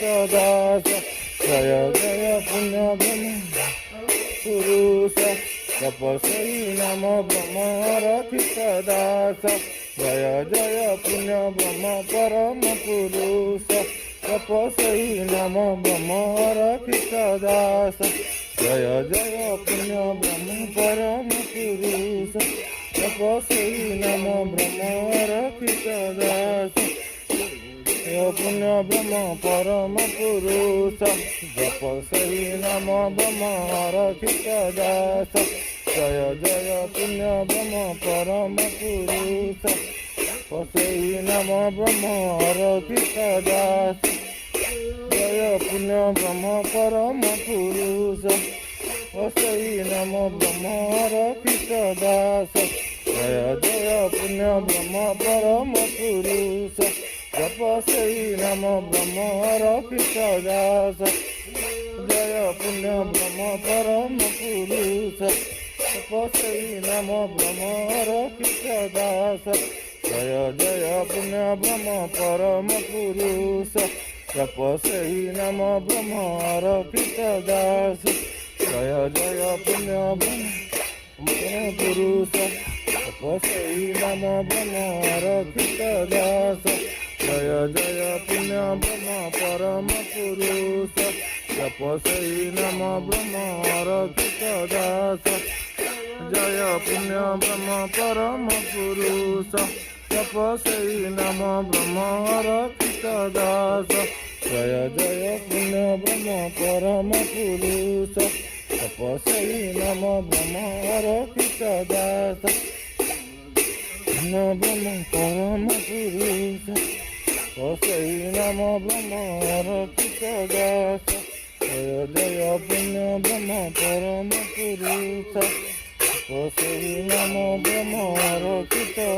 दास जय जय पुण्य ब्रह्म पुरुष तपस्वी नम ब्रह्म रक्षित दास जय जय पुण्य ब्रह्म परम पुरुष तपस्वी नम ब्रह्म रक्षित दास जय जय पुण्य ब्रह्म परम पुरुष तपस्वी नम ब्रह्म रक्षित दास जय पुण्य ब्रह्म परम पुरुष तपस्वी नम ब्रह्म रक्षित दास जय जय पुण्य ब्रह्म परम पुरुष तपस्वी नम ब्रह्म रक्षित दास जय पुण्य ब्रह्म परम पुरुष तपस्वी नम ब्रह्म रक्षित दास जय जय पुण्य ब्रह्म परम पुरुष तपस्वी नम ब्रह्म रक्षित दास जय पुण्य ब्रह्म परम पुरुष तपस्वी नम ब्रह्म रक्षित दास जय जय पुण्य ब्रह्म परम पुरुष तपस्वी नम ब्रह्म रक्षित दास जय जय पुण्य ब्रह्म पुरुष तपस्वी नम ब्रह्म रक्षित दास जय जय पुण्य ब्रह्म परम पुरुष तपस्वी नम ब्रह्म रक्षित दास जय पुण्य ब्रह्म परम पुरुष तपस्वी नम ब्रह्म रक्षित दास जय जय पुण्य ब्रह्म परम पुरुष तपस्वी नम ब्रह्म रक्षित दास ब्रह्म परम पुरुष तपस्वी नम ब्रह्म रक्षित दास जय जय पुण्य ब्रह्म परम पुरुष तपस्वी नम ब्रह्म रक्षित दास